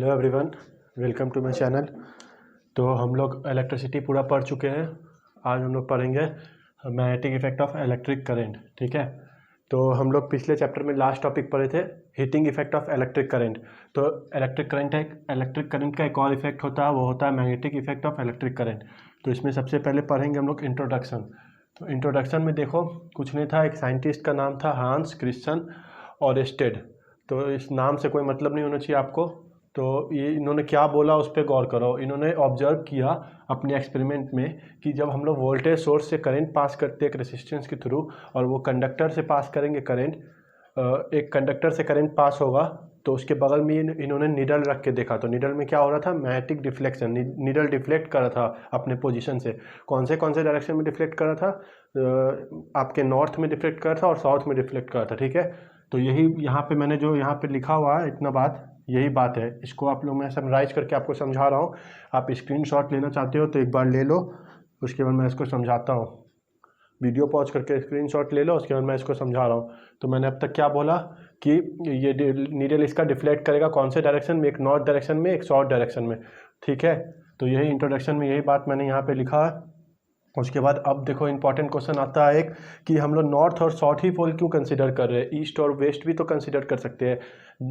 Hello everyone, welcome to my channel. तो हम लोग इलेक्ट्रिसिटी पूरा पढ़ चुके हैं। आज हम लोग पढ़ेंगे magnetic effect of electric current. ठीक है, तो हम लोग पिछले चैप्टर में लास्ट टॉपिक पढ़े थे heating effect of electric current. तो इलेक्ट्रिक करंट का एक और इफेक्ट होता है, वो होता है magnetic effect of electric current. तो इसमें सबसे पहले पढ़ेंगे हम लोग इंट्रोडक्शन। तो इंट्रोडक्शन में देखो कुछ नहीं था, एक साइंटिस्ट का नाम था हांस क्रिश्चियन ओरेस्टेड। तो इस नाम से कोई मतलब नहीं होना चाहिए आपको। तो ये इन्होंने क्या बोला उस पर गौर करो। इन्होंने ऑब्जर्व किया अपने एक्सपेरिमेंट में कि जब हम लोग वोल्टेज सोर्स से करंट पास करते हैं एक रेसिस्टेंस के थ्रू, और वो कंडक्टर से पास करेंगे करंट, एक कंडक्टर से करंट पास होगा तो उसके बगल में इन्होंने नीडल रख के देखा। तो नीडल में क्या हो रहा था, मैग्नेटिक डिफ्लेक्शन। नीडल डिफ्लेक्ट कर रहा था अपने पोजीशन से। कौन से डायरेक्शन में डिफ्लेक्ट कर रहा था, आपके नॉर्थ में डिफ्लेक्ट कर रहा था और साउथ में डिफ्लेक्ट कर रहा था। ठीक है, तो यही यहाँ पे मैंने जो यहाँ पे लिखा हुआ है इतना बात, यही बात है। इसको आप लोग मैं समराइज करके आपको समझा रहा हूँ। आप स्क्रीनशॉट लेना चाहते हो तो एक बार ले लो, उसके बाद मैं इसको समझाता हूँ। वीडियो पॉज करके स्क्रीनशॉट ले लो, उसके बाद मैं इसको समझा रहा हूँ। तो मैंने अब तक क्या बोला कि ये नीडल इसका डिफ्लेक्ट करेगा कौन से डायरेक्शन में, एक नॉर्थ डायरेक्शन में, एक साउथ डायरेक्शन में। ठीक है, तो यही इंट्रोडक्शन में यही बात मैंने यहाँ पे लिखा है। उसके बाद अब देखो इंपॉर्टेंट क्वेश्चन आता है एक, कि हम लोग नॉर्थ और साउथ ही पोल क्यों कंसीडर कर रहे हैं, ईस्ट और वेस्ट भी तो कंसीडर कर सकते हैं।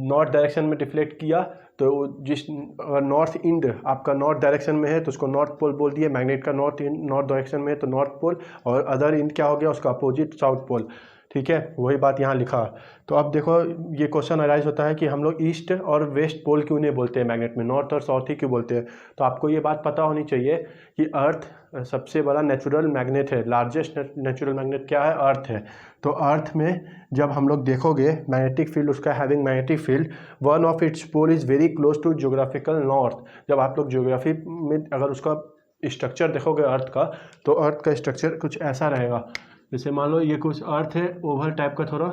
नॉर्थ डायरेक्शन में डिफ्लेक्ट किया तो जिस नॉर्थ इंड आपका नॉर्थ डायरेक्शन में है तो उसको नॉर्थ पोल बोल दिए, मैग्नेट का नॉर्थ डायरेक्शन में है तो नॉर्थ पोल, और अदर इंड क्या हो गया उसका अपोजिट साउथ पोल। ठीक है, वही बात यहाँ लिखा। तो अब देखो ये क्वेश्चन अराइज होता है कि हम लोग ईस्ट और वेस्ट पोल क्यों नहीं बोलते हैं मैग्नेट में, नॉर्थ और साउथ ही क्यों बोलते हैं। तो आपको ये बात पता होनी चाहिए कि अर्थ सबसे बड़ा नेचुरल मैग्नेट है। लार्जेस्ट नेचुरल मैग्नेट क्या है, अर्थ है। तो अर्थ में जब हम लोग देखोगे मैग्नेटिक फील्ड, उसका having magnetic field, one of its pole is very close to geographical north. जब आप लोग ज्योग्राफी में अगर उसका स्ट्रक्चर देखोगे अर्थ का, तो अर्थ का स्ट्रक्चर कुछ ऐसा रहेगा। जैसे मान लो ये कुछ अर्थ है ओवल टाइप का, थोड़ा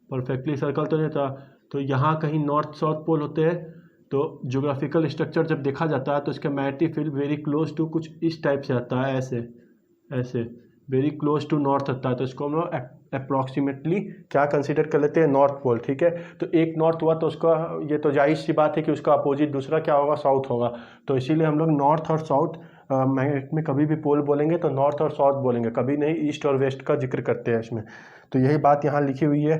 परफेक्टली सर्कल तो नहीं था, तो यहाँ कहीं नॉर्थ साउथ पोल होते हैं। तो ज्योग्राफिकल स्ट्रक्चर जब देखा जाता है तो इसका magnetic field very close to कुछ इस टाइप से आता है, ऐसे ऐसे वेरी क्लोज टू नॉर्थ आता है। तो इसको हम लोग अप्रॉक्सीमेटली क्या कंसीडर कर लेते हैं, नॉर्थ पोल। ठीक है, तो एक नॉर्थ हुआ तो उसका ये तो जायज़ सी बात है कि उसका अपोजिट दूसरा क्या होगा, साउथ होगा। तो इसीलिए हम लोग नॉर्थ और साउथ मैग्नेट में कभी भी पोल बोलेंगे तो नॉर्थ और साउथ बोलेंगे, कभी नहीं ईस्ट और वेस्ट का जिक्र करते हैं इसमें। तो यही बात यहाँ लिखी हुई है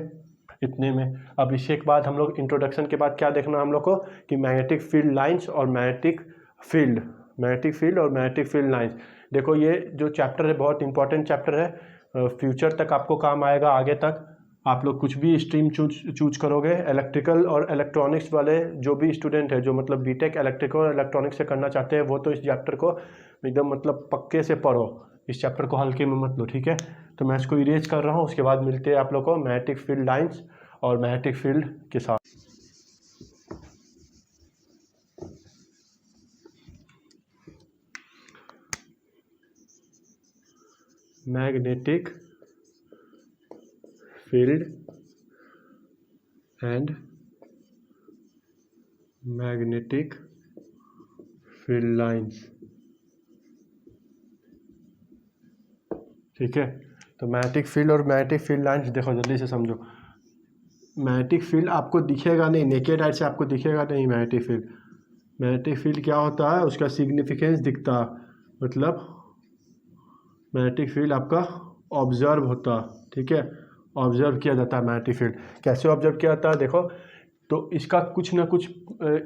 इतने में। अब इसके एक बाद हम लोग इंट्रोडक्शन के बाद क्या देखना हम लोग को, कि मैग्नेटिक फील्ड लाइंस और मैग्नेटिक फील्ड और मैग्नेटिक फील्ड लाइंस। देखो ये जो चैप्टर है बहुत इंपॉर्टेंट चैप्टर है, फ्यूचर तक आपको काम आएगा। आगे तक आप लोग कुछ भी स्ट्रीम चूज करोगे, इलेक्ट्रिकल और इलेक्ट्रॉनिक्स वाले जो भी स्टूडेंट है, जो मतलब बीटेक इलेक्ट्रिकल और इलेक्ट्रॉनिक्स से करना चाहते हैं, वो तो इस चैप्टर को एकदम मतलब पक्के से पढ़ो, इस चैप्टर को हल्के में मत लो। ठीक है, तो मैं इसको इरेज कर रहा हूँ। उसके बाद मिलते हैं आप लोग को मैग्नेटिक फील्ड लाइंस और मैग्नेटिक फील्ड के साथ। Magnetic field and magnetic field lines. ठीक है, तो मैग्नेटिक फील्ड और मैग्नेटिक फील्ड लाइंस देखो जल्दी से समझो। मैग्नेटिक फील्ड आपको दिखेगा नहीं, नेकेड आइट से आपको दिखेगा नहीं मैग्नेटिक फील्ड क्या होता है, उसका सिग्निफिकेंस दिखता, मतलब मैग्नेटिक फील्ड आपका ऑब्जर्व होता। ठीक है, ऑब्जर्व किया जाता है मैग्नेटिक फील्ड। कैसे ऑब्जर्व किया जाता है देखो, तो इसका कुछ ना कुछ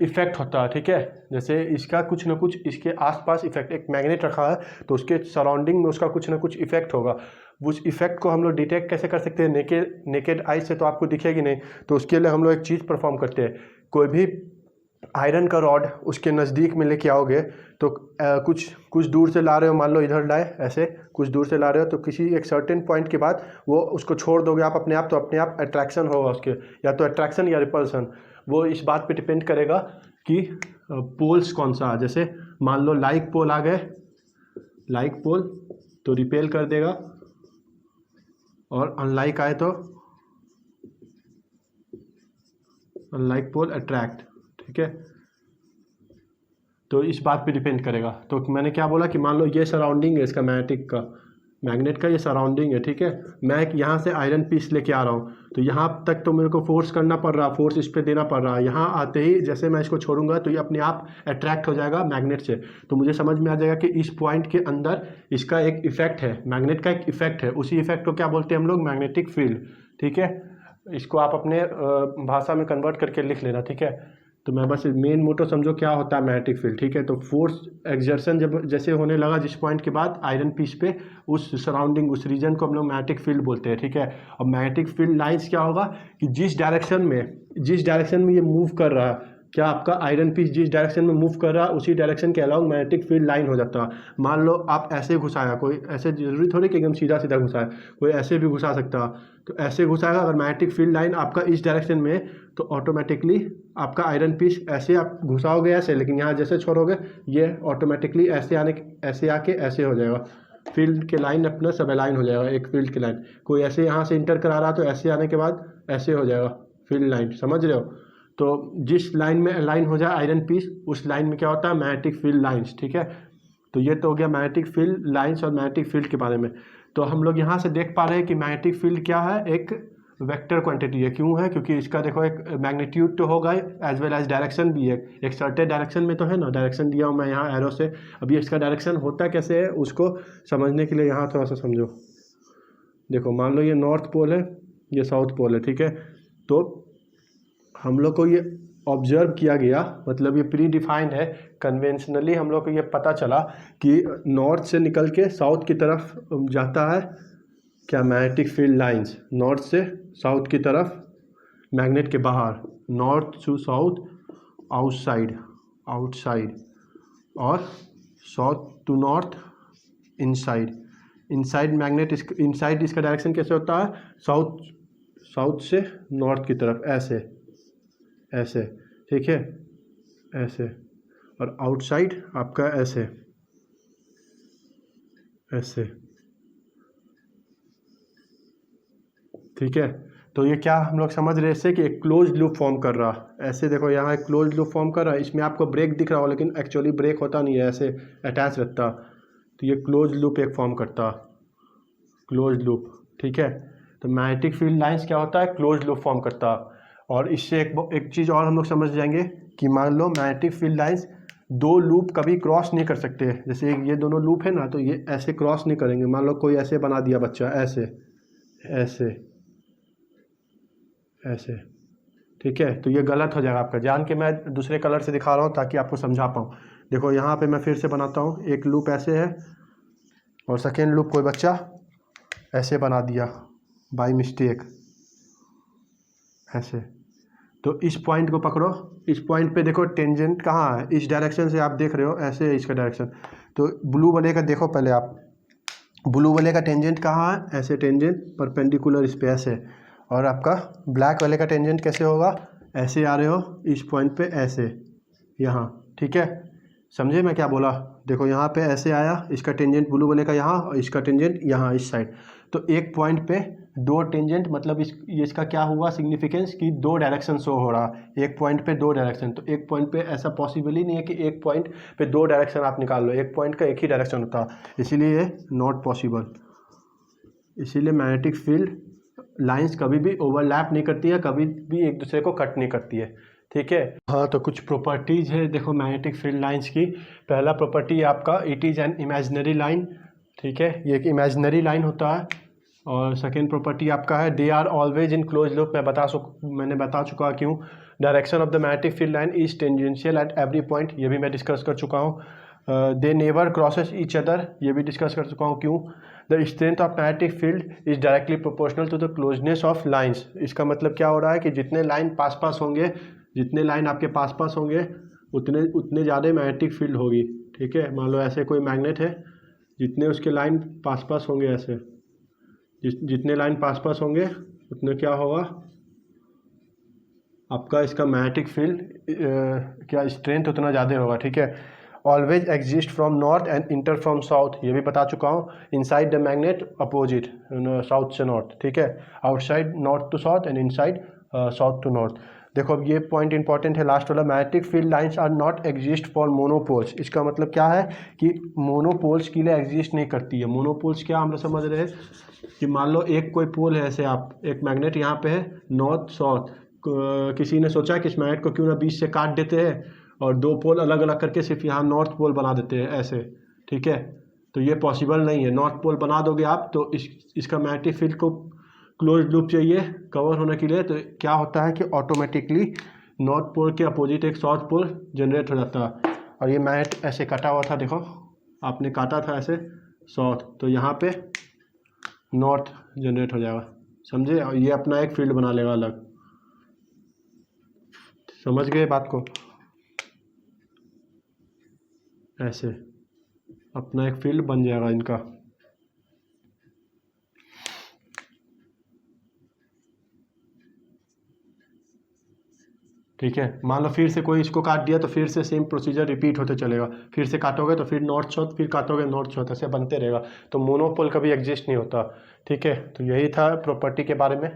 इफेक्ट होता है। ठीक है, जैसे इसका कुछ ना कुछ इसके आसपास इफेक्ट, एक मैग्नेट रखा है तो उसके सराउंडिंग में उसका कुछ ना कुछ इफेक्ट होगा। उस इफेक्ट को हम लोग डिटेक्ट कैसे कर सकते हैं, नेकेड आई से तो आपको दिखेगी नहीं। तो उसके लिए हम लोग एक चीज़ परफॉर्म करते हैं। कोई भी आयरन का रॉड उसके नज़दीक में लेके आओगे तो कुछ दूर से ला रहे हो, मान लो इधर लाए, ऐसे कुछ दूर से ला रहे हो, तो किसी एक सर्टेन पॉइंट के बाद वो उसको छोड़ दोगे आप अपने आप, तो अपने आप अट्रैक्शन होगा उसके, या तो अट्रैक्शन या रिपल्सन। वो इस बात पे डिपेंड करेगा कि पोल्स कौन सा। जैसे मान लो लाइक पोल आ गए, लाइक पोल तो रिपेल कर देगा, और अनलाइक आए तो अनलाइक पोल अट्रैक्ट। ठीक है, तो इस बात पे डिपेंड करेगा। तो मैंने क्या बोला कि मान लो ये सराउंडिंग है इसका मैग्नेटिक का, मैग्नेट का ये सराउंडिंग है, ठीक है। मैं यहाँ से आयरन पीस लेके आ रहा हूँ, तो यहाँ तक तो मेरे को फोर्स करना पड़ रहा, फोर्स इस पर देना पड़ रहा है। यहाँ आते ही जैसे मैं इसको छोड़ूंगा तो ये अपने आप अट्रैक्ट हो जाएगा मैग्नेट से। तो मुझे समझ में आ जाएगा कि इस पॉइंट के अंदर इसका एक इफेक्ट है, मैग्नेट का एक इफेक्ट है। उसी इफेक्ट को क्या बोलते हैं हम लोग? मैग्नेटिक फील्ड, ठीक है। इसको आप अपने भाषा में कन्वर्ट करके लिख लेना, ठीक है। तो मैं बस मेन मोटो समझो क्या होता है मैग्नेटिक फील्ड, ठीक है। तो फोर्स एक्सर्शन जब जैसे होने लगा जिस पॉइंट के बाद आयरन पीस पे, उस सराउंडिंग उस रीजन को हम लोग मैग्नेटिक फील्ड बोलते हैं, ठीक है। और मैग्नेटिक फील्ड लाइंस क्या होगा कि जिस डायरेक्शन में ये मूव कर रहा है, क्या आपका आयरन पीस जिस डायरेक्शन में मूव कर रहा है उसी डायरेक्शन के अलाउंग मैग्नेटिक फील्ड लाइन हो जाता है। मान लो आप ऐसे घुसाया, कोई ऐसे जरूरी थोड़ी कि एकदम सीधा सीधा घुसाए, कोई ऐसे भी घुसा सकता है। तो ऐसे घुसाएगा अगर मैग्नेटिक फील्ड लाइन आपका इस डायरेक्शन में, तो ऑटोमेटिकली आपका आयरन पीस ऐसे आप घुसाओगे ऐसे, लेकिन यहाँ जैसे छोड़ोगे ये ऑटोमेटिकली ऐसे आके ऐसे हो जाएगा। फील्ड के लाइन अपना सब अलाइन हो जाएगा, एक फील्ड की लाइन। कोई ऐसे यहाँ से इंटर करा रहा तो ऐसे आने के बाद ऐसे हो जाएगा फील्ड लाइन, समझ रहे हो। तो जिस लाइन में अलाइन हो जाए आयरन पीस, उस लाइन में क्या होता है? मैग्नेटिक फील्ड लाइंस, ठीक है। तो ये तो हो गया मैग्नेटिक फील्ड लाइंस और मैग्नेटिक फील्ड के बारे में। तो हम लोग यहाँ से देख पा रहे हैं कि मैग्नेटिक फील्ड क्या है, एक वेक्टर क्वांटिटी है। क्यों है? क्योंकि इसका देखो एक मैग्नीट्यूड तो होगा एज वेल एज डायरेक्शन भी है, एक सर्टेन डायरेक्शन में तो है ना। डायरेक्शन दिया हूँ मैं यहाँ एरो से। अभी इसका डायरेक्शन होता कैसे है उसको समझने के लिए यहाँ थोड़ा सा समझो। देखो मान लो ये नॉर्थ पोल है, ये साउथ पोल है, ठीक है। तो हम लोग को ये ऑब्जर्व किया गया, मतलब ये प्री डिफाइंड है। कन्वेंशनली हम लोग को ये पता चला कि नॉर्थ से निकल के साउथ की तरफ जाता है क्या? मैग्नेटिक फील्ड लाइंस नॉर्थ से साउथ की तरफ, मैग्नेट के बाहर, नॉर्थ टू साउथ, आउटसाइड, और south to north, inside magnet. Inside इसका डायरेक्शन कैसे होता है? साउथ से नॉर्थ की तरफ, ऐसे, ठीक है, ऐसे। और आउटसाइड आपका ऐसे, ठीक है। तो ये क्या हम लोग समझ रहे हैं इससे कि एक क्लोज लूप फॉर्म कर रहा। ऐसे देखो यहाँ एक क्लोज लूप फॉर्म कर रहा है, इसमें आपको ब्रेक दिख रहा हो लेकिन एक्चुअली ब्रेक होता नहीं है, ऐसे अटैच रहता। तो ये क्लोज लूप एक फॉर्म करता, क्लोज लूप, ठीक है। तो मैग्नेटिक फील्ड लाइंस क्या होता है? क्लोज लूप फॉर्म करता। और इससे एक चीज़ और हम लोग समझ जाएंगे कि मान लो मैग्नेटिक फील्ड लाइंस दो लूप कभी क्रॉस नहीं कर सकते। जैसे ये दोनों लूप है ना, तो ये ऐसे क्रॉस नहीं करेंगे। मान लो कोई ऐसे बना दिया बच्चा, ऐसे, ठीक है। तो ये गलत हो जाएगा आपका। जान के मैं दूसरे कलर से दिखा रहा हूँ ताकि आपको समझा पाऊँ। देखो यहाँ पे मैं फिर से बनाता हूँ, एक लूप ऐसे है और सेकेंड लूप कोई बच्चा ऐसे बना दिया बाय मिस्टेक, ऐसे। तो इस पॉइंट को पकड़ो, इस पॉइंट पे देखो टेंजेंट कहाँ है? इस डायरेक्शन से आप देख रहे हो, ऐसे है इसका डायरेक्शन। तो ब्लू वाले का देखो पहले आप, ब्लू वाले का टेंजेंट कहाँ है? ऐसे टेंजेंट परपेंडिकुलर इस पे ऐसे। और आपका ब्लैक वाले का टेंजेंट कैसे होगा? ऐसे आ रहे हो इस पॉइंट पे, ऐसे यहाँ, ठीक है। समझे मैं क्या बोला? देखो यहाँ पे ऐसे आया, इसका टेंजेंट ब्लू वाले का यहाँ और इसका टेंजेंट यहाँ इस साइड। तो एक पॉइंट पे दो टेंजेंट, मतलब इसका क्या हुआ सिग्निफिकेंस कि दो डायरेक्शन शो हो रहा, एक पॉइंट पे दो डायरेक्शन। तो एक पॉइंट पे ऐसा पॉसिबल ही नहीं है कि एक पॉइंट पे दो डायरेक्शन आप निकाल लो, एक पॉइंट का एक ही डायरेक्शन होता, इसीलिए नॉट पॉसिबल। इसीलिए मैग्नेटिक फील्ड लाइंस कभी भी ओवरलैप नहीं करती है, कभी भी एक दूसरे को कट नहीं करती है, ठीक है। हाँ, तो कुछ प्रॉपर्टीज़ है देखो मैग्नेटिक फील्ड लाइंस की। पहला प्रॉपर्टी आपका it is an imaginary line, ठीक है, ये एक इमेजिनरी लाइन होता है। और सेकेंड प्रॉपर्टी आपका है they are always in close loop. मैंने बता चुका क्यों। Direction of the magnetic field line is tangential at every point, ये भी मैं डिस्कस कर चुका हूँ। They never crosses each other, ये भी डिस्कस कर चुका हूँ क्यों। The strength of magnetic field is directly proportional to the closeness of lines. इसका मतलब क्या हो रहा है कि जितने लाइन पास होंगे, जितने लाइन आपके पास होंगे उतने ज़्यादा मैग्नेटिक फील्ड होगी, ठीक है। मान लो ऐसे कोई मैग्नेट है, जितने उसके लाइन पास होंगे, ऐसे जितने लाइन पास होंगे उतने क्या होगा आपका इसका मैग्नेटिक फील्ड क्या स्ट्रेंथ उतना ज़्यादा होगा, ठीक है। Always exist from north end enter from south, ये भी बता चुका हूँ। Inside the magnet opposite, south से नॉर्थ, ठीक है। Outside north to south and inside south to north. The देखो अब ये पॉइंट इंपॉर्टेंट है लास्ट वाला, magnetic field lines are not exist for monopoles. इसका मतलब क्या है कि मोनोपोल्स के लिए एग्जिस्ट नहीं करती है। मोनोपोल्स क्या हम लोग समझ रहे हैं कि मान लो एक कोई पोल है, ऐसे आप एक मैग्नेट यहाँ पे है नॉर्थ साउथ, किसी ने सोचा कि इस मैग्नेट को क्यों ना बीच से काट देते हैं और दो पोल अलग अलग करके सिर्फ यहाँ नॉर्थ पोल बना देते हैं ऐसे, ठीक है। तो ये पॉसिबल नहीं है। नॉर्थ पोल बना दोगे आप तो इसका मैग्नेटिक फील्ड को क्लोज लूप चाहिए कवर होने के लिए, तो क्या होता है कि ऑटोमेटिकली नॉर्थ पोल के अपोजिट एक साउथ पोल जनरेट हो जाता है। और ये मैग्नेट ऐसे कटा हुआ था, देखो आपने काटा था ऐसे साउथ, तो यहाँ पे नॉर्थ जनरेट हो जाएगा, समझे। और ये अपना एक फील्ड बना लेगा अलग, समझ गए बात को। ऐसे अपना एक फील्ड बन जाएगा इनका, ठीक है। मान लो फिर से कोई इसको काट दिया तो फिर से सेम प्रोसीजर रिपीट होते चलेगा, फिर से काटोगे तो फिर नॉर्थ साउथ, फिर काटोगे नॉर्थ साउथ, ऐसे बनते रहेगा। तो मोनोपोल कभी एग्जिस्ट नहीं होता, ठीक है। तो यही था प्रॉपर्टी के बारे में।